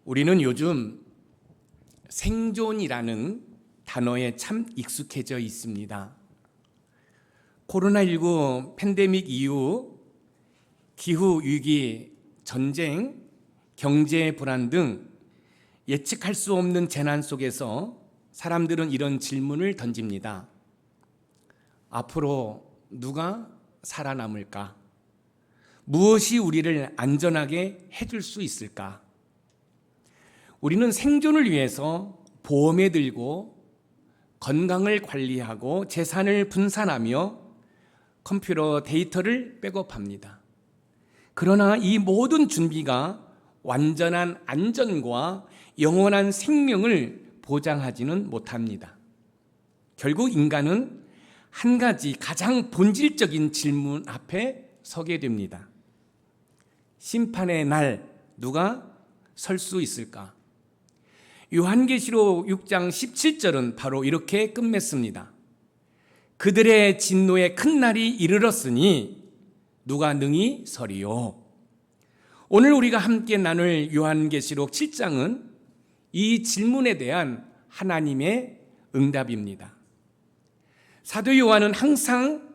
우리는 요즘 생존이라는 단어에 참 익숙해져 있습니다. 코로나19 팬데믹 이후 기후위기, 전쟁, 경제 불안 등 예측할 수 없는 재난 속에서 사람들은 이런 질문을 던집니다. 앞으로 누가 살아남을까? 무엇이 우리를 안전하게 해줄 수 있을까? 우리는 생존을 위해서 보험에 들고 건강을 관리하고 재산을 분산하며 컴퓨터 데이터를 백업합니다. 그러나 이 모든 준비가 완전한 안전과 영원한 생명을 보장하지는 못합니다. 결국 인간은 한 가지 가장 본질적인 질문 앞에 서게 됩니다. 심판의 날 누가 설 수 있을까? 요한계시록 6장 17절은 바로 이렇게 끝맺습니다. 그들의 진노의 큰 날이 이르렀으니 누가 능히 서리요. 오늘 우리가 함께 나눌 요한계시록 7장은 이 질문에 대한 하나님의 응답입니다. 사도 요한은 항상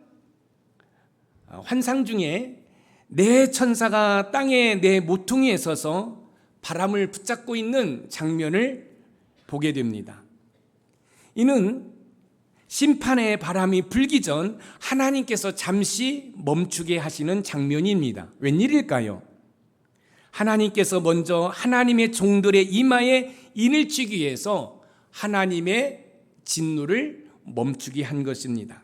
환상 중에 내 천사가 땅에 내 모퉁이에 서서 바람을 붙잡고 있는 장면을 보게 됩니다. 이는 심판의 바람이 불기 전 하나님께서 잠시 멈추게 하시는 장면입니다. 웬일일까요? 하나님께서 먼저 하나님의 종들의 이마에 인을 치기 위해서 하나님의 진노를 멈추게 한 것입니다.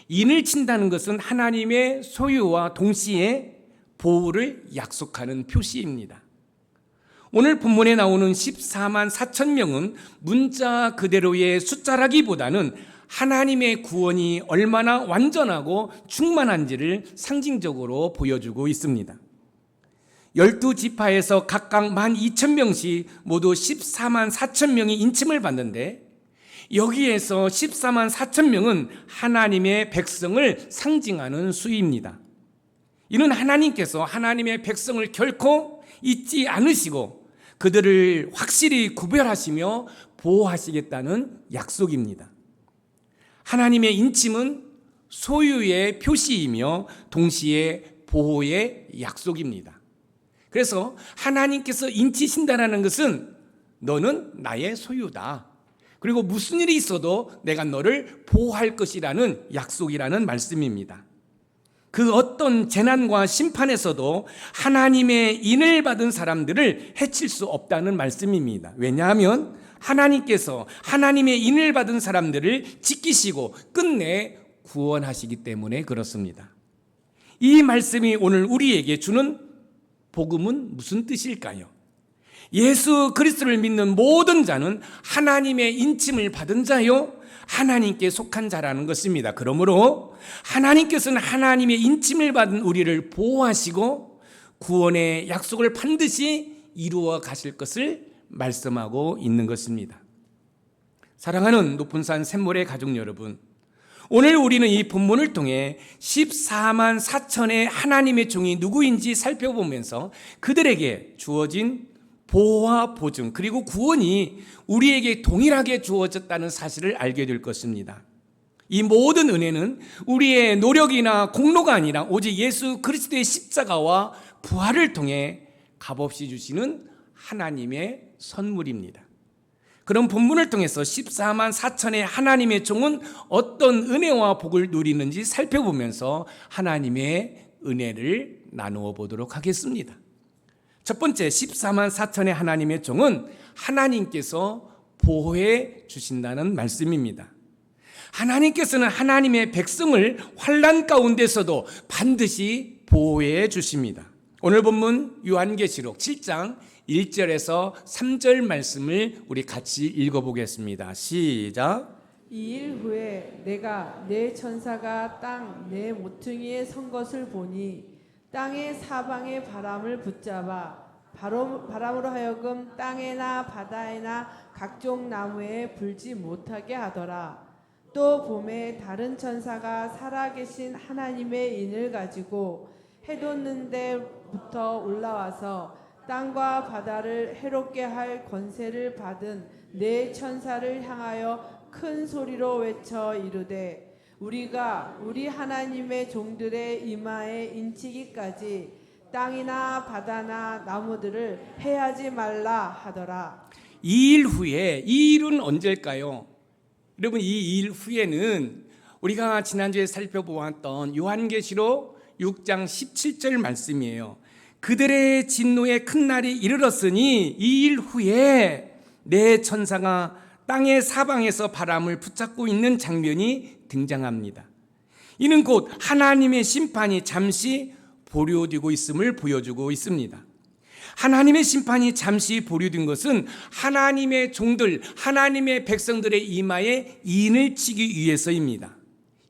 인을 친다는 것은 하나님의 소유와 동시에 보호를 약속하는 표시입니다. 오늘 본문에 나오는 14만 4천 명은 문자 그대로의 숫자라기보다는 하나님의 구원이 얼마나 완전하고 충만한지를 상징적으로 보여주고 있습니다. 12지파에서 각각 12,000명씩 모두 14만 4천 명이 인침을 받는데 여기에서 14만 4천 명은 하나님의 백성을 상징하는 수입니다. 이는 하나님께서 하나님의 백성을 결코 잊지 않으시고 그들을 확실히 구별하시며 보호하시겠다는 약속입니다. 하나님의 인침은 소유의 표시이며 동시에 보호의 약속입니다. 그래서 하나님께서 인치신다는 것은 너는 나의 소유다. 그리고 무슨 일이 있어도 내가 너를 보호할 것이라는 약속이라는 말씀입니다. 그 어떤 재난과 심판에서도 하나님의 인을 받은 사람들을 해칠 수 없다는 말씀입니다. 왜냐하면 하나님께서 하나님의 인을 받은 사람들을 지키시고 끝내 구원하시기 때문에 그렇습니다. 이 말씀이 오늘 우리에게 주는 복음은 무슨 뜻일까요? 예수 그리스도를 믿는 모든 자는 하나님의 인침을 받은 자요 하나님께 속한 자라는 것입니다. 그러므로 하나님께서는 하나님의 인침을 받은 우리를 보호하시고 구원의 약속을 반드시 이루어 가실 것을 말씀하고 있는 것입니다. 사랑하는 높은산 샘물의 가족 여러분, 오늘 우리는 이 본문을 통해 14만 4천의 하나님의 종이 누구인지 살펴보면서 그들에게 주어진 보호와 보증 그리고 구원이 우리에게 동일하게 주어졌다는 사실을 알게 될 것입니다. 이 모든 은혜는 우리의 노력이나 공로가 아니라 오직 예수 그리스도의 십자가와 부활을 통해 값없이 주시는 하나님의 선물입니다. 그런 본문을 통해서 14만 4천의 하나님의 종은 어떤 은혜와 복을 누리는지 살펴보면서 하나님의 은혜를 나누어 보도록 하겠습니다. 첫 번째 14만 4천의 하나님의 종은 하나님께서 보호해 주신다는 말씀입니다. 하나님께서는 하나님의 백성을 환난 가운데서도 반드시 보호해 주십니다. 오늘 본문 요한계시록 7장 1절에서 3절 말씀을 우리 같이 읽어보겠습니다. 시작. 이 일 후에 내가 내 천사가 땅 내 모퉁이에 선 것을 보니 땅의 사방의 바람을 붙잡아 바람으로 하여금 땅에나 바다에나 각종 나무에 불지 못하게 하더라. 또 봄에 다른 천사가 살아계신 하나님의 인을 가지고 해돋는 데부터 올라와서 땅과 바다를 해롭게 할 권세를 받은 내 천사를 향하여 큰 소리로 외쳐 이르되 우리가 우리 하나님의 종들의 이마에 인치기까지 땅이나 바다나 나무들을 해하지 말라 하더라. 이 일 후에, 이 일은 언제일까요? 여러분, 이 일 후에는 우리가 지난주에 살펴보았던 요한계시록 6장 17절 말씀이에요. 그들의 진노의 큰 날이 이르렀으니 이 일 후에 내 천사가 땅의 사방에서 바람을 붙잡고 있는 장면이 등장합니다. 이는 곧 하나님의 심판이 잠시 보류되고 있음을 보여주고 있습니다. 하나님의 심판이 잠시 보류된 것은 하나님의 종들, 하나님의 백성들의 이마에 인을 치기 위해서입니다.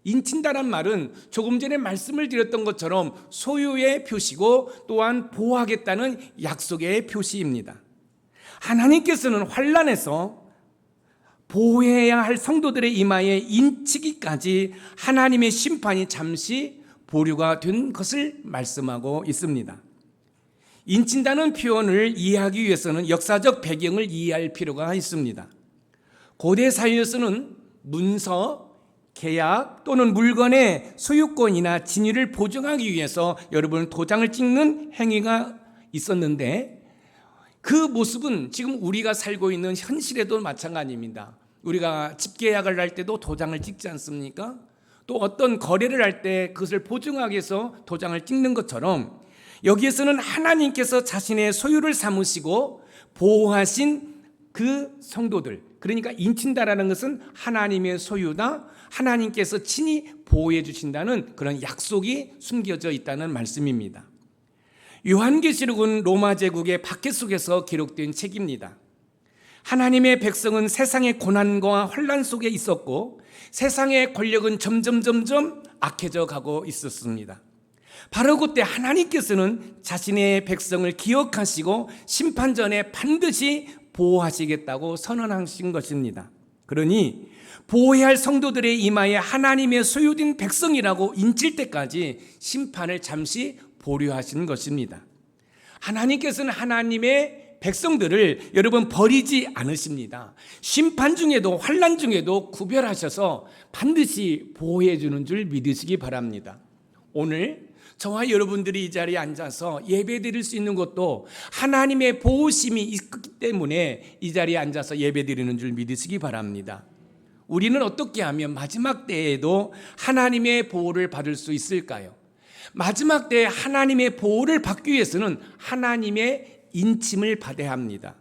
인친다란 말은 조금 전에 말씀을 드렸던 것처럼 소유의 표시고 또한 보호하겠다는 약속의 표시입니다. 하나님께서는 환난에서 보호해야 할 성도들의 이마에 인치기까지 하나님의 심판이 잠시 보류가 된 것을 말씀하고 있습니다. 인친다는 표현을 이해하기 위해서는 역사적 배경을 이해할 필요가 있습니다. 고대 사회에서는 문서, 계약 또는 물건의 소유권이나 진위를 보증하기 위해서 여러분 도장을 찍는 행위가 있었는데 그 모습은 지금 우리가 살고 있는 현실에도 마찬가지입니다. 우리가 집계약을 할 때도 도장을 찍지 않습니까? 또 어떤 거래를 할 때 그것을 보증하기 위해서 도장을 찍는 것처럼 여기에서는 하나님께서 자신의 소유를 삼으시고 보호하신 그 성도들, 그러니까 인친다라는 것은 하나님의 소유다, 하나님께서 친히 보호해 주신다는 그런 약속이 숨겨져 있다는 말씀입니다. 요한계시록은 로마 제국의 박해 속에서 기록된 책입니다. 하나님의 백성은 세상의 고난과 환난 속에 있었고 세상의 권력은 점점 악해져 가고 있었습니다. 바로 그때 하나님께서는 자신의 백성을 기억하시고 심판전에 반드시 보호하시겠다고 선언하신 것입니다. 그러니 보호해야 할 성도들의 이마에 하나님의 소유된 백성이라고 인칠 때까지 심판을 잠시 보류하신 것입니다. 하나님께서는 하나님의 백성들을 여러분 버리지 않으십니다. 심판 중에도 환난 중에도 구별하셔서 반드시 보호해 주는 줄 믿으시기 바랍니다. 오늘 저와 여러분들이 이 자리에 앉아서 예배드릴 수 있는 것도 하나님의 보호심이 있기 때문에 이 자리에 앉아서 예배드리는 줄 믿으시기 바랍니다. 우리는 어떻게 하면 마지막 때에도 하나님의 보호를 받을 수 있을까요? 마지막 때에 하나님의 보호를 받기 위해서는 하나님의 인침을 받아야 합니다.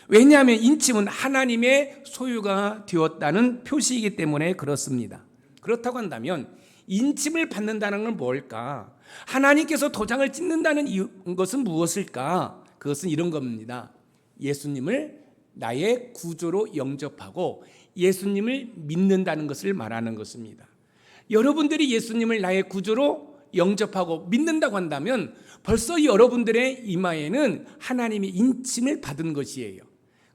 왜냐하면 인침은 하나님의 소유가 되었다는 표시이기 때문에 그렇습니다. 그렇다고 한다면 인침을 받는다는 건 뭘까? 하나님께서 도장을 찍는다는 것은 무엇일까? 그것은 이런 겁니다. 예수님을 나의 구조로 영접하고 예수님을 믿는다는 것을 말하는 것입니다. 여러분들이 예수님을 나의 구조로 영접하고 믿는다고 한다면 벌써 여러분들의 이마에는 하나님의 인침을 받은 것이에요.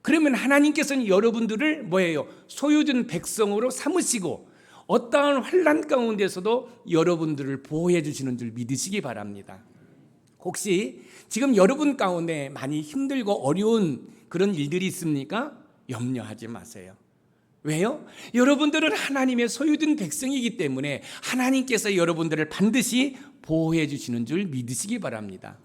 그러면 하나님께서는 여러분들을 뭐예요? 소유된 백성으로 삼으시고 어떠한 환난 가운데서도 여러분들을 보호해 주시는 줄 믿으시기 바랍니다. 혹시 지금 여러분 가운데 많이 힘들고 어려운 그런 일들이 있습니까? 염려하지 마세요. 왜요? 여러분들은 하나님의 소유된 백성이기 때문에 하나님께서 여러분들을 반드시 보호해 주시는 줄 믿으시기 바랍니다.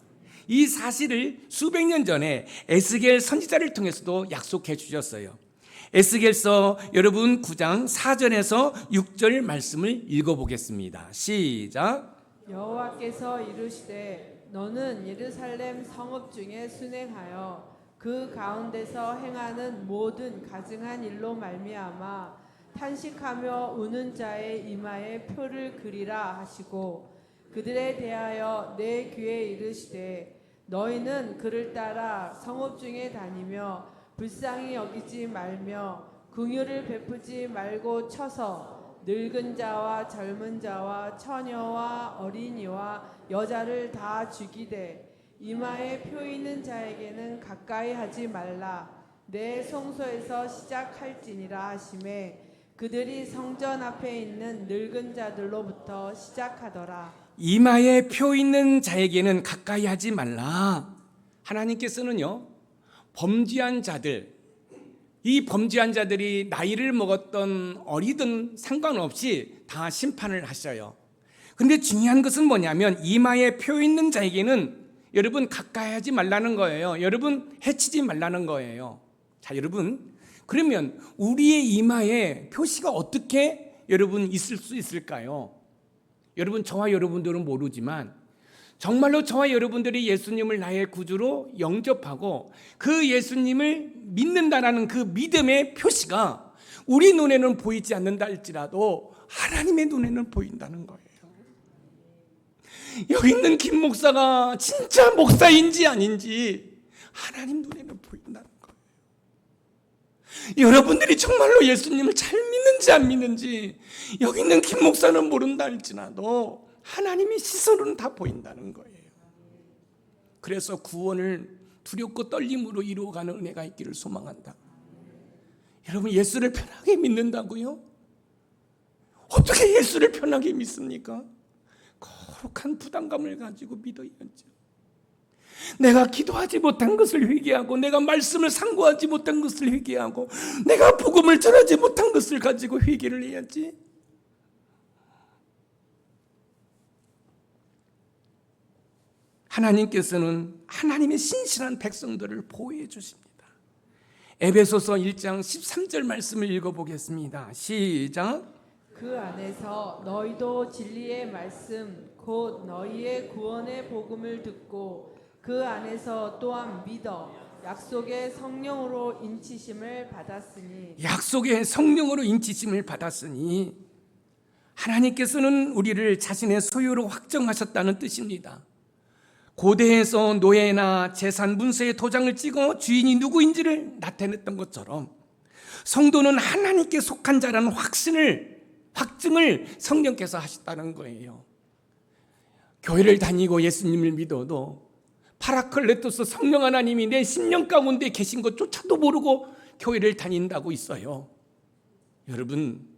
이 사실을 수백 년 전에 에스겔 선지자를 통해서도 약속해 주셨어요. 에스겔서 여러분 9장 4절에서 6절 말씀을 읽어보겠습니다. 시작. 여호와께서 이르시되 너는 예루살렘 성읍 중에 순행하여 그 가운데서 행하는 모든 가증한 일로 말미암아 탄식하며 우는 자의 이마에 표를 그리라 하시고 그들에 대하여 내 귀에 이르시되 너희는 그를 따라 성읍 중에 다니며 불쌍히 여기지 말며 긍휼을 베푸지 말고 쳐서 늙은 자와 젊은 자와 처녀와 어린이와 여자를 다 죽이되 이마에 표 있는 자에게는 가까이 하지 말라. 내 성소에서 시작할지니라 하시매 그들이 성전 앞에 있는 늙은 자들로부터 시작하더라. 이마에 표 있는 자에게는 가까이 하지 말라. 하나님께서는요, 범죄한 자들, 이 범죄한 자들이 나이를 먹었던 어리든 상관없이 다 심판을 하셔요. 근데 중요한 것은 뭐냐면 이마에 표 있는 자에게는 여러분 가까이 하지 말라는 거예요. 여러분 해치지 말라는 거예요. 자, 여러분, 그러면 우리의 이마에 표시가 어떻게 여러분 있을 수 있을까요? 여러분, 저와 여러분들은 모르지만 정말로 저와 여러분들이 예수님을 나의 구주로 영접하고 그 예수님을 믿는다라는 그 믿음의 표시가 우리 눈에는 보이지 않는다 할지라도 하나님의 눈에는 보인다는 거예요. 여기 있는 김 목사가 진짜 목사인지 아닌지 하나님 눈에는 보인다는 거예요. 여러분들이 정말로 예수님을 잘 믿는지 안 믿는지 여기 있는 김 목사는 모른다 할지라도 하나님의 시선으로는 다 보인다는 거예요. 그래서 구원을 두렵고 떨림으로 이루어가는 은혜가 있기를 소망한다. 여러분, 예수를 편하게 믿는다고요? 어떻게 예수를 편하게 믿습니까? 거룩한 부담감을 가지고 믿어야죠. 내가 기도하지 못한 것을 회개하고, 내가 말씀을 상고하지 못한 것을 회개하고, 내가 복음을 전하지 못한 것을 가지고 회개를 해야지. 하나님께서는 하나님의 신실한 백성들을 보호해 주십니다. 에베소서 1장 13절 말씀을 읽어보겠습니다. 시작. 그 안에서 너희도 진리의 말씀 곧 너희의 구원의 복음을 듣고 그 안에서 또한 믿어 약속의 성령으로 인치심을 받았으니, 약속의 성령으로 인치심을 받았으니, 하나님께서는 우리를 자신의 소유로 확정하셨다는 뜻입니다. 고대에서 노예나 재산 문서에 도장을 찍어 주인이 누구인지를 나타냈던 것처럼 성도는 하나님께 속한 자라는 확증을 성령께서 하셨다는 거예요. 교회를 다니고 예수님을 믿어도 파라클레토스 성령 하나님이 내 심령 가운데 계신 것조차도 모르고 교회를 다닌다고 있어요. 여러분,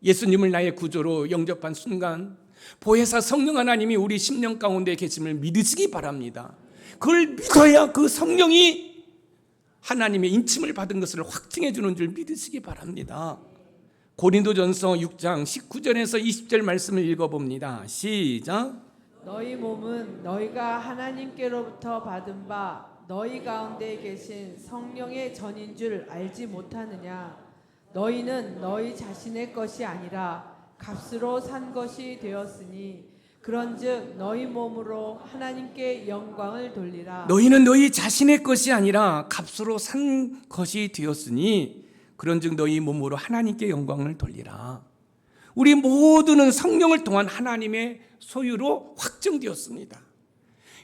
예수님을 나의 구조로 영접한 순간 보혜사 성령 하나님이 우리 심령 가운데 계심을 믿으시기 바랍니다. 그걸 믿어야 그 성령이 하나님의 인침을 받은 것을 확증해 주는 줄 믿으시기 바랍니다. 고린도전서 6장 19절에서 20절 말씀을 읽어봅니다. 시작. 너희 몸은 너희가 하나님께로부터 받은 바 너희 가운데 계신 성령의 전인 줄 알지 못하느냐. 너희는 너희 자신의 것이 아니라 값으로 산 것이 되었으니 그런즉 너희 몸으로 하나님께 영광을 돌리라. 너희는 너희 자신의 것이 아니라 값으로 산 것이 되었으니 그런즉 너희 몸으로 하나님께 영광을 돌리라. 우리 모두는 성령을 통한 하나님의 소유로 확정되었습니다.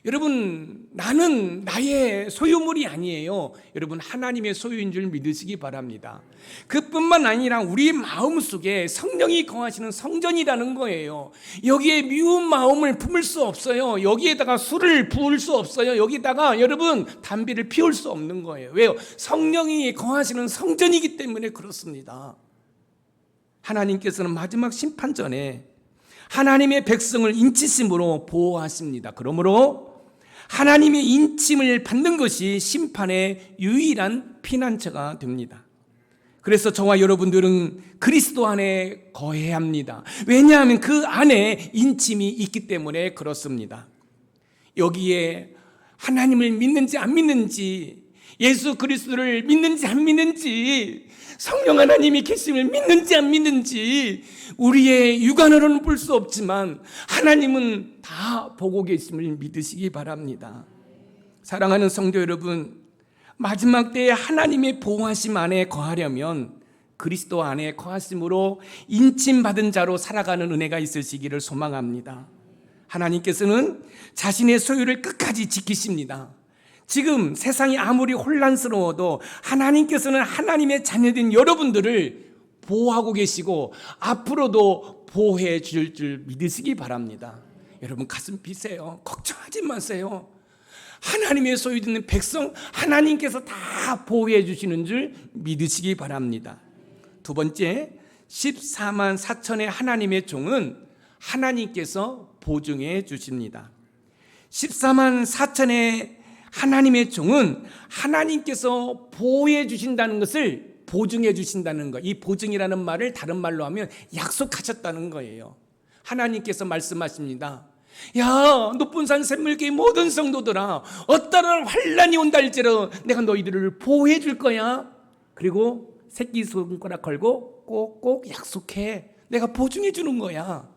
여러분, 나는 나의 소유물이 아니에요. 여러분, 하나님의 소유인 줄 믿으시기 바랍니다. 그뿐만 아니라 우리 마음속에 성령이 거하시는 성전이라는 거예요. 여기에 미운 마음을 품을 수 없어요. 여기에다가 술을 부을 수 없어요. 여기다가 여러분 담배를 피울 수 없는 거예요. 왜요? 성령이 거하시는 성전이기 때문에 그렇습니다. 하나님께서는 마지막 심판 전에 하나님의 백성을 인치심으로 보호하십니다. 그러므로 하나님의 인침을 받는 것이 심판의 유일한 피난처가 됩니다. 그래서 저와 여러분들은 그리스도 안에 거해야 합니다. 왜냐하면 그 안에 인침이 있기 때문에 그렇습니다. 여기에 하나님을 믿는지 안 믿는지, 예수 그리스도를 믿는지 안 믿는지, 성령 하나님이 계심을 믿는지 안 믿는지 우리의 육안으로는 볼 수 없지만 하나님은 다 보고 계심을 믿으시기 바랍니다. 사랑하는 성도 여러분, 마지막 때에 하나님의 보호하심 안에 거하려면 그리스도 안에 거하심으로 인침받은 자로 살아가는 은혜가 있으시기를 소망합니다. 하나님께서는 자신의 소유를 끝까지 지키십니다. 지금 세상이 아무리 혼란스러워도 하나님께서는 하나님의 자녀된 여러분들을 보호하고 계시고 앞으로도 보호해 주실 줄 믿으시기 바랍니다. 여러분, 가슴 비세요. 걱정하지 마세요. 하나님의 소유된 백성 하나님께서 다 보호해 주시는 줄 믿으시기 바랍니다. 두 번째, 14만 4천의 하나님의 종은 하나님께서 보증해 주십니다. 14만 4천의 하나님의 종은 하나님께서 보호해 주신다는 것을 보증해 주신다는 것. 이 보증이라는 말을 다른 말로 하면 약속하셨다는 거예요. 하나님께서 말씀하십니다. 야, 높은 산 샘물교의 모든 성도들아, 어떠한 환난이 온다 할지라도 내가 너희들을 보호해 줄 거야. 그리고 새끼 손가락 걸고 꼭꼭 약속해. 내가 보증해 주는 거야.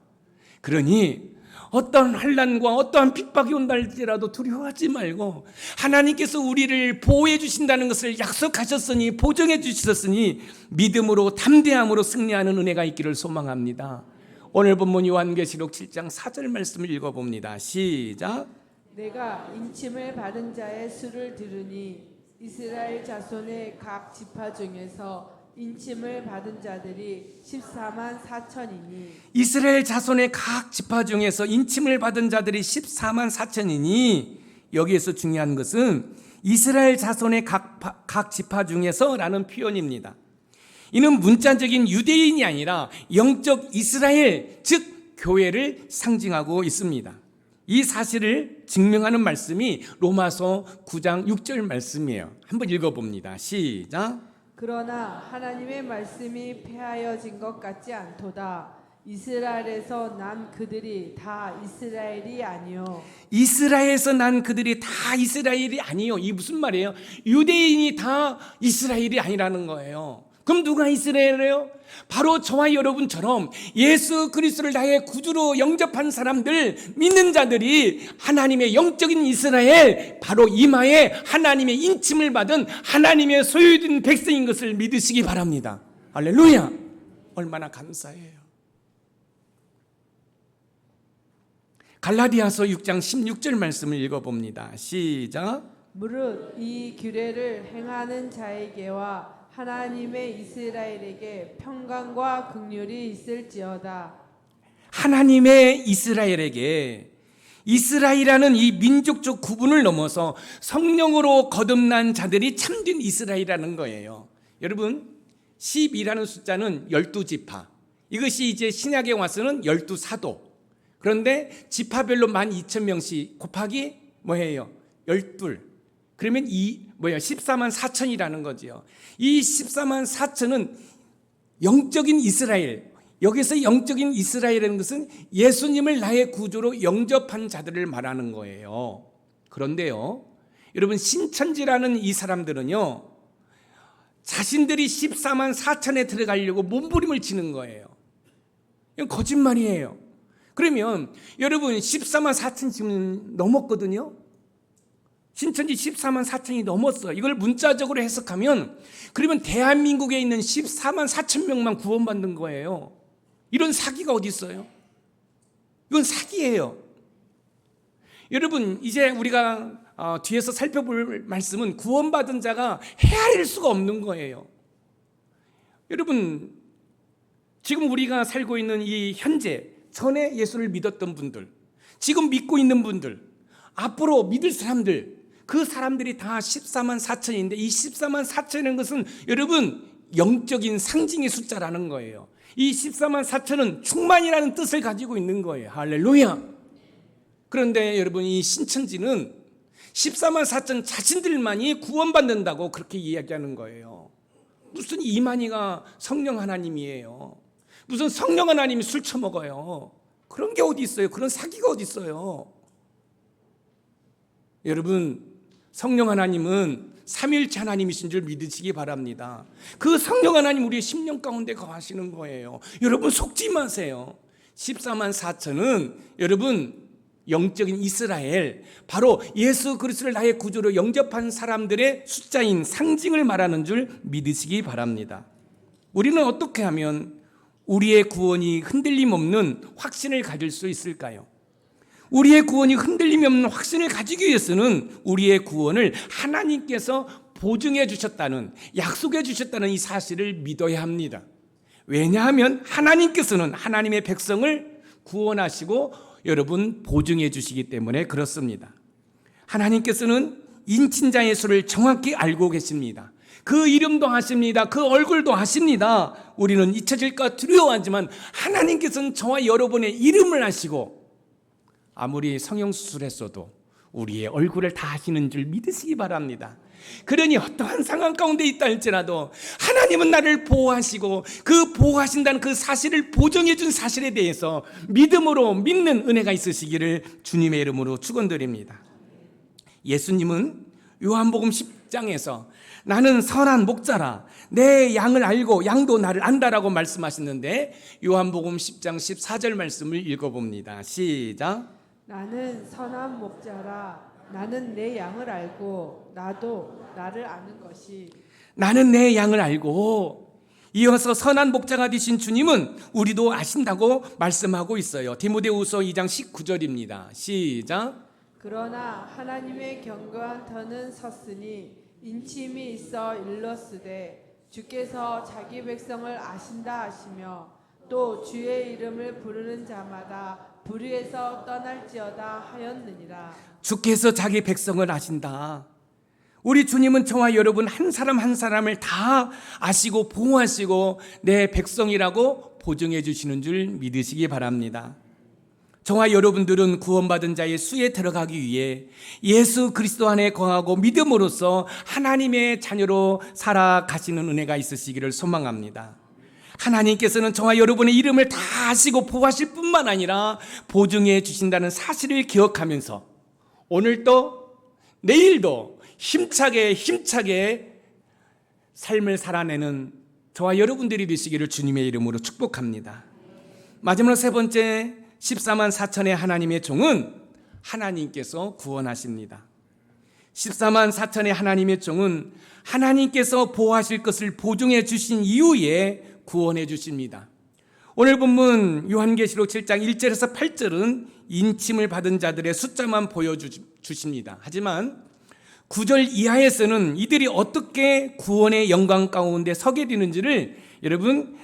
그러니 어떠한 환난과 어떠한 핍박이 온다 할지라도 두려워하지 말고 하나님께서 우리를 보호해 주신다는 것을 약속하셨으니, 보증해 주셨으니 믿음으로 담대함으로 승리하는 은혜가 있기를 소망합니다. 오늘 본문 요한계시록 7장 4절 말씀을 읽어봅니다. 시작. 내가 인침을 받은 자의 수를 들으니 이스라엘 자손의 각 지파 중에서 인침을 받은 자들이 14만 4천이니 이스라엘 자손의 각 지파 중에서 인침을 받은 자들이 14만 4천이니 여기에서 중요한 것은 이스라엘 자손의 각 지파 중에서라는 표현입니다. 이는 문자적인 유대인이 아니라 영적 이스라엘, 즉 교회를 상징하고 있습니다. 이 사실을 증명하는 말씀이 로마서 9장 6절 말씀이에요. 한번 읽어봅니다. 시작. 그러나 하나님의 말씀이 폐하여진 것 같지 않도다. 이스라엘에서 난 그들이 다 이스라엘이 아니요. 이스라엘에서 난 그들이 다 이스라엘이 아니요. 이 무슨 말이에요? 유대인이 다 이스라엘이 아니라는 거예요. 그럼 누가 이스라엘이에요? 바로 저와 여러분처럼 예수 그리스도를 나의 구주로 영접한 사람들, 믿는 자들이 하나님의 영적인 이스라엘, 바로 이마에 하나님의 인침을 받은 하나님의 소유된 백성인 것을 믿으시기 바랍니다. 할렐루야! 얼마나 감사해요. 갈라디아서 6장 16절 말씀을 읽어봅니다. 시작. 무릇 이 규례를 행하는 자에게와 하나님의 이스라엘에게 평강과 긍휼이 있을지어다. 하나님의 이스라엘에게, 이스라엘이라는 이 민족적 구분을 넘어서 성령으로 거듭난 자들이 참된 이스라엘이라는 거예요. 여러분, 12라는 숫자는 12지파, 이것이 이제 신약에 와서는 12사도. 그런데 지파별로 12,000명씩 곱하기 뭐예요? 12. 그러면 14만 4천이라는 거죠. 이 14만 4천은 영적인 이스라엘, 여기서 영적인 이스라엘이라는 것은 예수님을 나의 구주로 영접한 자들을 말하는 거예요. 그런데요, 여러분, 신천지라는 이 사람들은요, 자신들이 14만 4천에 들어가려고 몸부림을 치는 거예요. 이건 거짓말이에요. 그러면 여러분, 14만 4천 지금 넘었거든요. 신천지 14만 4천이 넘었어. 이걸 문자적으로 해석하면, 그러면 대한민국에 있는 14만 4천 명만 구원받는 거예요. 이런 사기가 어디 있어요? 이건 사기예요. 여러분, 이제 우리가 뒤에서 살펴볼 말씀은 구원받은 자가 헤아릴 수가 없는 거예요. 여러분, 지금 우리가 살고 있는 이 현재, 전에 예수를 믿었던 분들, 지금 믿고 있는 분들, 앞으로 믿을 사람들, 그 사람들이 다 14만 4천인데 이 14만 4천이라는 것은 여러분 영적인 상징의 숫자라는 거예요. 이 14만 4천은 충만이라는 뜻을 가지고 있는 거예요. 할렐루야. 그런데 여러분, 이 신천지는 14만 4천 자신들만이 구원받는다고 그렇게 이야기하는 거예요. 무슨 이만희가 성령 하나님이에요. 무슨 성령 하나님이 술 처먹어요. 그런 게 어디 있어요? 그런 사기가 어디 있어요? 여러분, 성령 하나님은 삼위일체 하나님이신 줄 믿으시기 바랍니다. 그 성령 하나님 우리의 심령 가운데 거하시는 거예요. 여러분, 속지 마세요. 14만 4천은 여러분 영적인 이스라엘, 바로 예수 그리스도를 나의 구주로 영접한 사람들의 숫자인 상징을 말하는 줄 믿으시기 바랍니다. 우리는 어떻게 하면 우리의 구원이 흔들림 없는 확신을 가질 수 있을까요? 우리의 구원이 흔들림이 없는 확신을 가지기 위해서는 우리의 구원을 하나님께서 보증해 주셨다는, 약속해 주셨다는 이 사실을 믿어야 합니다. 왜냐하면 하나님께서는 하나님의 백성을 구원하시고 여러분 보증해 주시기 때문에 그렇습니다. 하나님께서는 인친자의 수를 정확히 알고 계십니다. 그 이름도 아십니다. 그 얼굴도 아십니다. 우리는 잊혀질까 두려워하지만 하나님께서는 저와 여러분의 이름을 아시고, 아무리 성형수술했어도 우리의 얼굴을 다 아시는 줄 믿으시기 바랍니다. 그러니 어떠한 상황 가운데 있다 할지라도 하나님은 나를 보호하시고 그 보호하신다는 그 사실을 보증해 준 사실에 대해서 믿음으로 믿는 은혜가 있으시기를 주님의 이름으로 축원드립니다. 예수님은 요한복음 10장에서 나는 선한 목자라 내 양을 알고 양도 나를 안다라고 말씀하셨는데 요한복음 10장 14절 말씀을 읽어봅니다. 시작. 나는 선한 목자라 나는 내 양을 알고 나도 나를 아는 것이. 나는 내 양을 알고, 이어서 선한 목자가 되신 주님은 우리도 아신다고 말씀하고 있어요. 디모데후서 2장 19절입니다. 시작. 그러나 하나님의 견고한 터는 섰으니 인침이 있어 일렀으되 주께서 자기 백성을 아신다 하시며 또 주의 이름을 부르는 자마다 불의에서 떠날지어다 하였느니라. 주께서 자기 백성을 아신다. 우리 주님은 저와 여러분 한 사람 한 사람을 다 아시고 보호하시고 내 백성이라고 보증해 주시는 줄 믿으시기 바랍니다. 저와 여러분들은 구원받은 자의 수에 들어가기 위해 예수 그리스도 안에 거하고 믿음으로써 하나님의 자녀로 살아가시는 은혜가 있으시기를 소망합니다. 하나님께서는 저와 여러분의 이름을 다 아시고 보호하실 뿐만 아니라 보증해 주신다는 사실을 기억하면서 오늘도 내일도 힘차게 삶을 살아내는 저와 여러분들이 되시기를 주님의 이름으로 축복합니다. 마지막으로 세 번째, 14만 4천의 하나님의 종은 하나님께서 구원하십니다. 14만 4천의 하나님의 종은 하나님께서 보호하실 것을 보증해 주신 이후에 구원해 주십니다. 오늘 본문 요한계시록 7장 1절에서 8절은 인침을 받은 자들의 숫자만 보여주십니다. 하지만 9절 이하에서는 이들이 어떻게 구원의 영광 가운데 서게 되는지를 여러분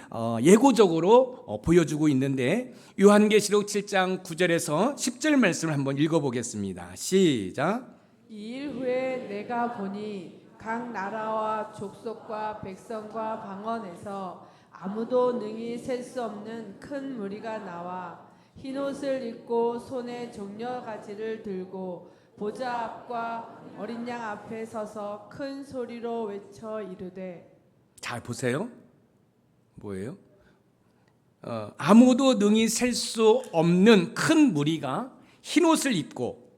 예고적으로 보여주고 있는데 요한계시록 7장 9절에서 10절 말씀을 한번 읽어보겠습니다. 시작. 이 일 후에 내가 보니 각 나라와 족속과 백성과 방언에서 아무도 능히 셀 수 없는 큰 무리가 나와 흰옷을 입고 손에 종려가지를 들고 보좌 앞과 어린 양 앞에 서서 큰 소리로 외쳐 이르되. 잘 보세요. 뭐예요? 아무도 능히 셀 수 없는 큰 무리가 흰옷을 입고,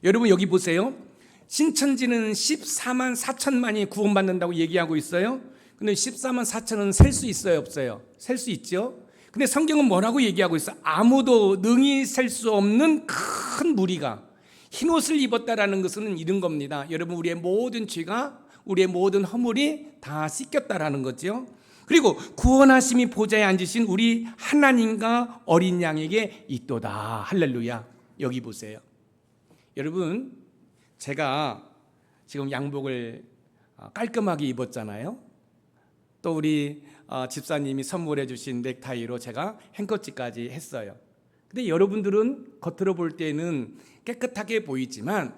여러분 여기 보세요. 신천지는 14만 4천만이 구원받는다고 얘기하고 있어요. 근데 14만 4천은 셀 수 있어요, 없어요? 셀 수 있죠. 근데 성경은 뭐라고 얘기하고 있어? 아무도 능히 셀 수 없는 큰 무리가 흰옷을 입었다라는 것은 이런 겁니다. 여러분, 우리의 모든 죄가, 우리의 모든 허물이 다 씻겼다라는 거죠. 그리고 구원하심이 보좌에 앉으신 우리 하나님과 어린 양에게 있도다. 할렐루야. 여기 보세요. 여러분, 제가 지금 양복을 깔끔하게 입었잖아요. 또 우리 집사님이 선물해 주신 넥타이로 제가 행커치까지 했어요. 근데 여러분들은 겉으로 볼 때는 깨끗하게 보이지만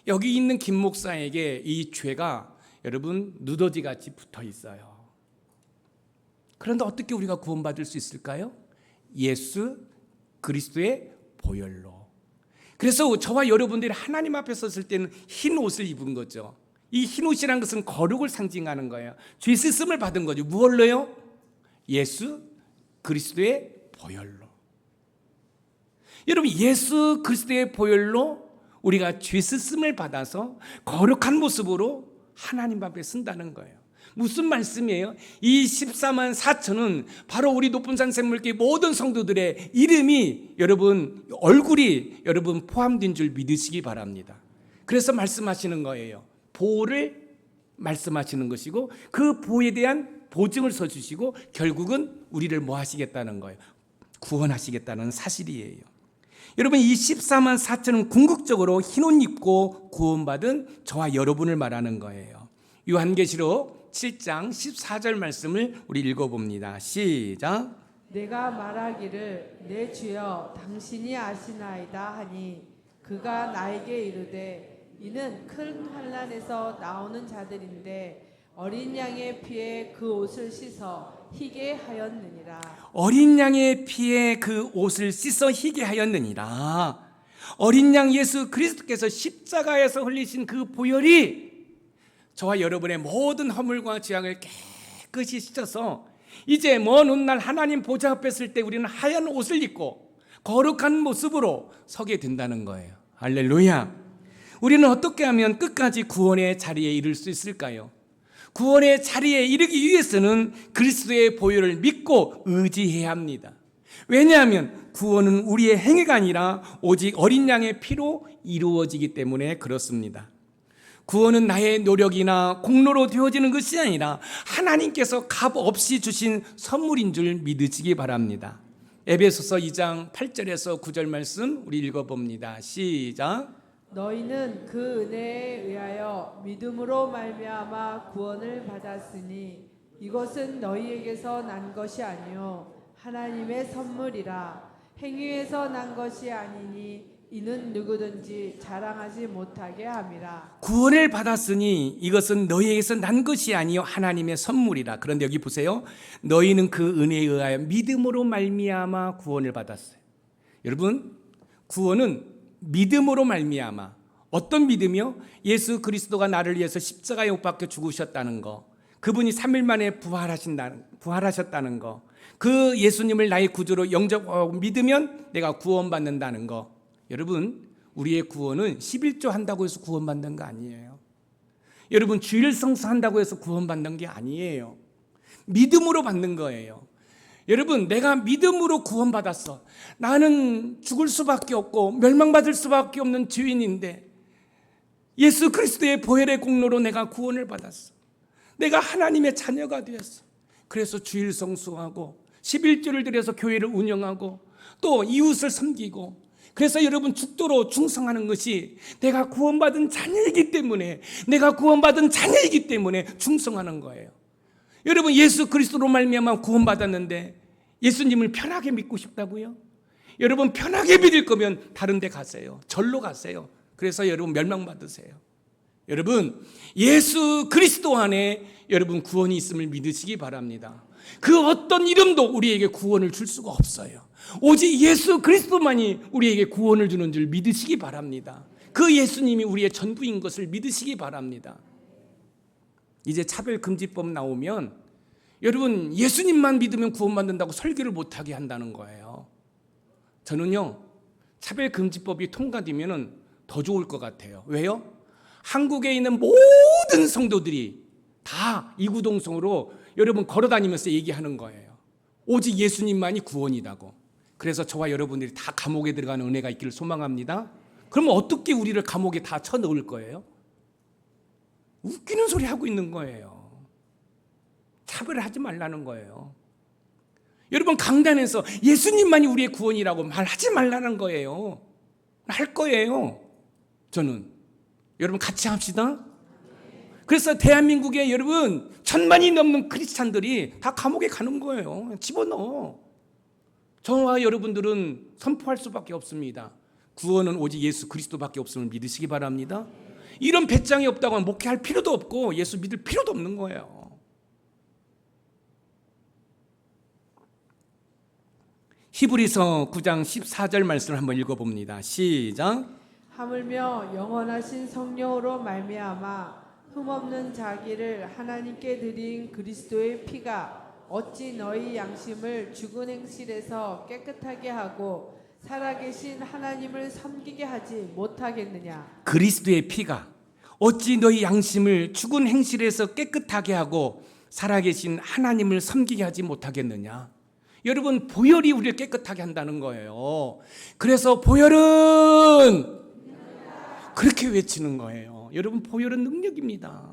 여기 있는 김 목사에게 이 죄가 여러분 누더지같이 붙어 있어요. 그런데 어떻게 우리가 구원받을 수 있을까요? 예수 그리스도의 보혈로. 그래서 저와 여러분들이 하나님 앞에 섰을 때는 흰 옷을 입은 거죠. 이 흰 옷이라는 것은 거룩을 상징하는 거예요. 죄 씻음을 받은 거죠. 무엇로요? 예수 그리스도의 보혈로. 여러분, 예수 그리스도의 보혈로 우리가 죄 씻음을 받아서 거룩한 모습으로 하나님 앞에 쓴다는 거예요. 무슨 말씀이에요? 이 14만 4천은 바로 우리 높은 산 샘물교회 모든 성도들의 이름이, 여러분 얼굴이 여러분 포함된 줄 믿으시기 바랍니다. 그래서 말씀하시는 거예요. 보호를 말씀하시는 것이고 그 보호에 대한 보증을 서주시고 결국은 우리를 뭐 하시겠다는 거예요? 구원하시겠다는 사실이에요. 여러분, 이 14만 4천은 궁극적으로 흰옷 입고 구원받은 저와 여러분을 말하는 거예요. 요한계시록 7장 14절 말씀을 우리 읽어봅니다. 시작. 내가 말하기를 내 주여 당신이 아시나이다 하니 그가 나에게 이르되 이는 큰 환난에서 나오는 자들인데 어린 양의 피에 그 옷을 씻어 희게 하였느니라. 어린 양의 피에 그 옷을 씻어 희게 하였느니라. 어린 양 예수 그리스도께서 십자가에서 흘리신 그 보혈이 저와 여러분의 모든 허물과 죄악을 깨끗이 씻어서 이제 먼 훗날 하나님 보좌 앞에 설 때 우리는 하얀 옷을 입고 거룩한 모습으로 서게 된다는 거예요. 할렐루야. 우리는 어떻게 하면 끝까지 구원의 자리에 이를 수 있을까요? 구원의 자리에 이르기 위해서는 그리스도의 보혈을 믿고 의지해야 합니다. 왜냐하면 구원은 우리의 행위가 아니라 오직 어린 양의 피로 이루어지기 때문에 그렇습니다. 구원은 나의 노력이나 공로로 되어지는 것이 아니라 하나님께서 값 없이 주신 선물인 줄 믿으시기 바랍니다. 에베소서 2장 8절에서 9절 말씀 우리 읽어봅니다. 시작. 너희는 그 은혜에 의하여 믿음으로 말미암아 구원을 받았으니 이것은 너희에게서 난 것이 아니요 하나님의 선물이라. 행위에서 난 것이 아니니 이는 누구든지 자랑하지 못하게 함이라. 구원을 받았으니 이것은 너희에게서 난 것이 아니요 하나님의 선물이라. 그런데 여기 보세요. 너희는 그 은혜에 의하여 믿음으로 말미암아 구원을 받았어요. 여러분, 구원은 믿음으로 말미암아. 어떤 믿음이요? 예수 그리스도가 나를 위해서 십자가에 못 박혀 죽으셨다는 거, 그분이 3일 만에 부활하셨다는 거, 그 예수님을 나의 구주로 영접하고 믿으면 내가 구원받는다는 거. 여러분, 우리의 구원은 11조 한다고 해서 구원받는 거 아니에요. 여러분, 주일 성수한다고 해서 구원받는 게 아니에요. 믿음으로 받는 거예요. 여러분, 내가 믿음으로 구원받았어. 나는 죽을 수밖에 없고 멸망받을 수밖에 없는 죄인인데 예수 그리스도의 보혈의 공로로 내가 구원을 받았어. 내가 하나님의 자녀가 되었어. 그래서 주일 성수하고 11조를 들여서 교회를 운영하고 또 이웃을 섬기고, 그래서 여러분 죽도록 충성하는 것이 내가 구원받은 자녀이기 때문에, 내가 구원받은 자녀이기 때문에 충성하는 거예요. 여러분, 예수 그리스도로 말미암아 구원받았는데 예수님을 편하게 믿고 싶다고요? 여러분, 편하게 믿을 거면 다른 데 가세요. 절로 가세요. 그래서 여러분 멸망받으세요. 여러분, 예수 그리스도 안에 여러분 구원이 있음을 믿으시기 바랍니다. 그 어떤 이름도 우리에게 구원을 줄 수가 없어요. 오직 예수 그리스도만이 우리에게 구원을 주는 줄 믿으시기 바랍니다. 그 예수님이 우리의 전부인 것을 믿으시기 바랍니다. 이제 차별금지법 나오면 여러분 예수님만 믿으면 구원받는다고 설교를 못하게 한다는 거예요. 저는요, 차별금지법이 통과되면 더 좋을 것 같아요. 왜요? 한국에 있는 모든 성도들이 다 이구동성으로 여러분 걸어다니면서 얘기하는 거예요. 오직 예수님만이 구원이라고. 그래서 저와 여러분들이 다 감옥에 들어가는 은혜가 있기를 소망합니다. 그러면 어떻게 우리를 감옥에 다 쳐넣을 거예요? 웃기는 소리 하고 있는 거예요. 차별을 하지 말라는 거예요. 여러분, 강단에서 예수님만이 우리의 구원이라고 말하지 말라는 거예요. 할 거예요. 저는. 여러분 같이 합시다. 그래서 대한민국에 여러분 1000만이 넘는 크리스찬들이 다 감옥에 가는 거예요. 집어넣어. 저와 여러분들은 선포할 수밖에 없습니다. 구원은 오직 예수 그리스도밖에 없음을 믿으시기 바랍니다. 이런 배짱이 없다고 하면 목회할 필요도 없고 예수 믿을 필요도 없는 거예요. 히브리서 9장 14절 말씀을 한번 읽어봅니다. 시작. 하물며 영원하신 성령으로 말미암아 흠없는 자기를 하나님께 드린 그리스도의 피가 어찌 너희 양심을 죽은 행실에서 깨끗하게 하고 살아계신 하나님을 섬기게 하지 못하겠느냐. 그리스도의 피가 어찌 너희 양심을 죽은 행실에서 깨끗하게 하고 살아계신 하나님을 섬기게 하지 못하겠느냐. 여러분, 보혈이 우리를 깨끗하게 한다는 거예요. 그래서 보혈은 그렇게 외치는 거예요. 여러분, 보혈은 능력입니다.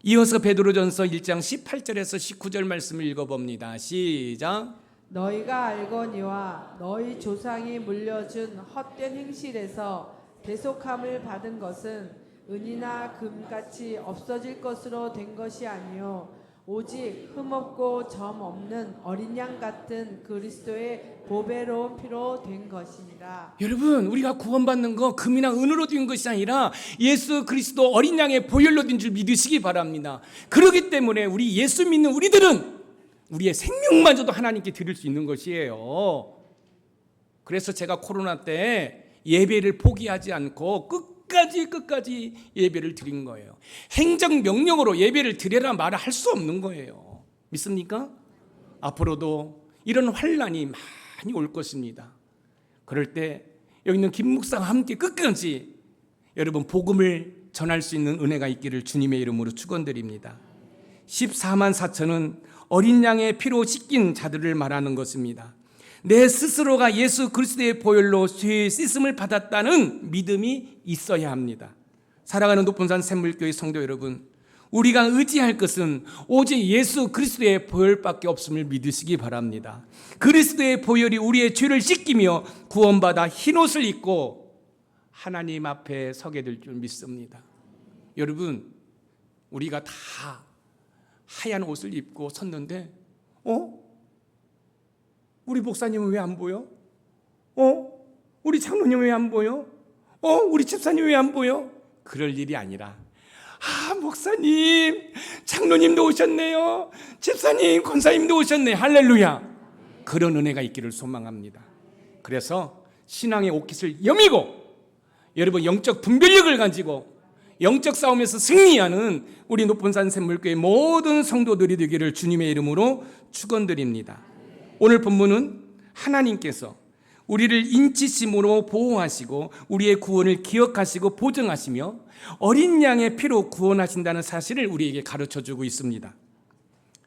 이어서 베드로전서 1장 18절에서 19절 말씀을 읽어봅니다. 시작. 너희가 알거니와 너희 조상이 물려준 헛된 행실에서 대속함을 받은 것은 은이나 금같이 없어질 것으로 된 것이 아니요 오직 흠없고 점 없는 어린 양 같은 그리스도의 보배로운 피로 된 것이니라. 여러분, 우리가 구원받는 거 금이나 은으로 된 것이 아니라 예수 그리스도 어린 양의 보혈로 된 줄 믿으시기 바랍니다. 그렇기 때문에 우리 예수 믿는 우리들은 우리의 생명마저도 하나님께 드릴 수 있는 것이에요. 그래서 제가 코로나 때 예배를 포기하지 않고 끝까지 예배를 드린 거예요. 행정명령으로 예배를 드려라 말을 할 수 없는 거예요. 믿습니까? 앞으로도 이런 환난이 많이 올 것입니다. 그럴 때 여기 있는 김 목사와 함께 끝까지 여러분 복음을 전할 수 있는 은혜가 있기를 주님의 이름으로 축원드립니다. 14만 4천은 어린 양의 피로 씻긴 자들을 말하는 것입니다. 내 스스로가 예수 그리스도의 보혈로 죄의 씻음을 받았다는 믿음이 있어야 합니다. 사랑하는 높은산 샘물교회 성도 여러분, 우리가 의지할 것은 오직 예수 그리스도의 보혈밖에 없음을 믿으시기 바랍니다. 그리스도의 보혈이 우리의 죄를 씻기며 구원받아 흰옷을 입고 하나님 앞에 서게 될 줄 믿습니다. 여러분, 우리가 다 하얀 옷을 입고 섰는데 우리 목사님은 왜 안 보여? 우리 장로님 왜 안 보여? 우리 집사님 왜 안 보여? 그럴 일이 아니라 목사님, 장로님도 오셨네요. 집사님, 권사님도 오셨네. 할렐루야. 그런 은혜가 있기를 소망합니다. 그래서 신앙의 옷깃을 여미고 여러분 영적 분별력을 가지고 영적 싸움에서 승리하는 우리 높은산 샘물교회 모든 성도들이 되기를 주님의 이름으로 축원드립니다. 오늘 본문은 하나님께서 우리를 인치심으로 보호하시고 우리의 구원을 기억하시고 보증하시며 어린 양의 피로 구원하신다는 사실을 우리에게 가르쳐주고 있습니다.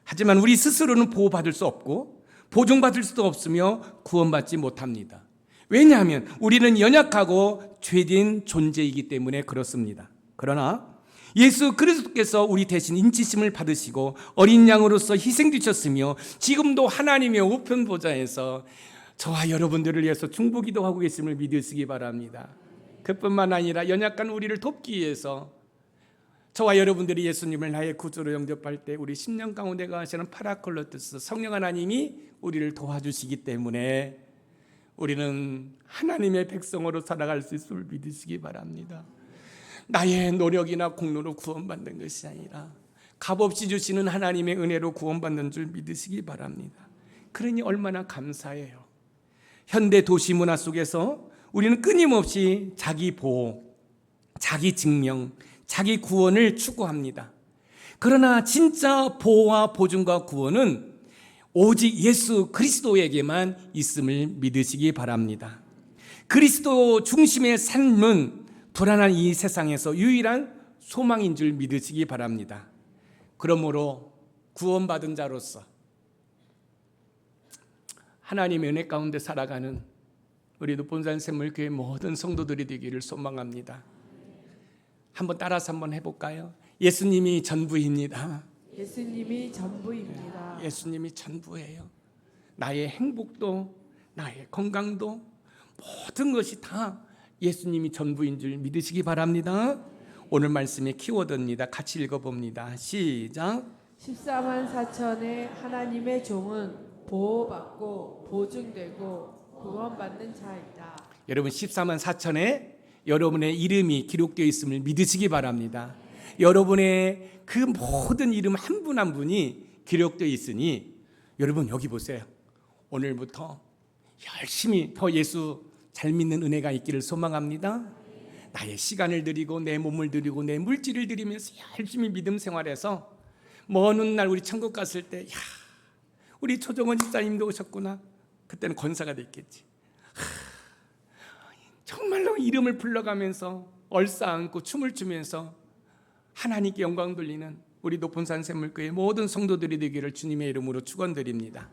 하지만 우리 스스로는 보호받을 수 없고 보증받을 수도 없으며 구원받지 못합니다. 왜냐하면 우리는 연약하고 죄진 존재이기 때문에 그렇습니다. 그러나 예수 그리스도께서 우리 대신 인치심을 받으시고 어린 양으로서 희생되셨으며 지금도 하나님의 우편 보좌에서 저와 여러분들을 위해서 중보기도 하고 계심을 믿으시기 바랍니다. 그뿐만 아니라 연약한 우리를 돕기 위해서 저와 여러분들이 예수님을 나의 구주로 영접할 때 우리 10년 가운데 가시는 파라클로토스 성령 하나님이 우리를 도와주시기 때문에 우리는 하나님의 백성으로 살아갈 수 있음을 믿으시기 바랍니다. 나의 노력이나 공로로 구원받는 것이 아니라 값없이 주시는 하나님의 은혜로 구원받는 줄 믿으시기 바랍니다. 그러니 얼마나 감사해요. 현대 도시 문화 속에서 우리는 끊임없이 자기 보호, 자기 증명, 자기 구원을 추구합니다. 그러나 진짜 보호와 보증과 구원은 오직 예수 그리스도에게만 있음을 믿으시기 바랍니다. 그리스도 중심의 삶은 불안한 이 세상에서 유일한 소망인 줄 믿으시기 바랍니다. 그러므로 구원받은 자로서 하나님의 은혜 가운데 살아가는 우리 높은산 샘물교회 모든 성도들이 되기를 소망합니다. 한번 따라서 한번 해볼까요? 예수님이 전부입니다. 예수님이 전부입니다. 예수님이 전부예요. 나의 행복도 나의 건강도 모든 것이 다 예수님이 전부인 줄 믿으시기 바랍니다. 오늘 말씀의 키워드입니다. 같이 읽어봅니다. 시작. 14만 4천의 하나님의 종은 보호받고 보증되고 구원받는 자이다. 여러분 14만 4천에 여러분의 이름이 기록되어 있음을 믿으시기 바랍니다. 여러분의 그 모든 이름 한 분 한 분이 기록되어 있으니 여러분 여기 보세요. 오늘부터 열심히 더 예수 잘 믿는 은혜가 있기를 소망합니다. 나의 시간을 드리고 내 몸을 드리고 내 물질을 드리면서 열심히 믿음 생활해서 먼 훗날 우리 천국 갔을 때 우리 조정원 집사님도 오셨구나. 그때는 권사가 됐겠지. 정말로 이름을 불러가면서 얼싸안고 춤을 추면서 하나님께 영광 돌리는 우리 높은산 샘물교회 모든 성도들이 되기를 주님의 이름으로 축원드립니다.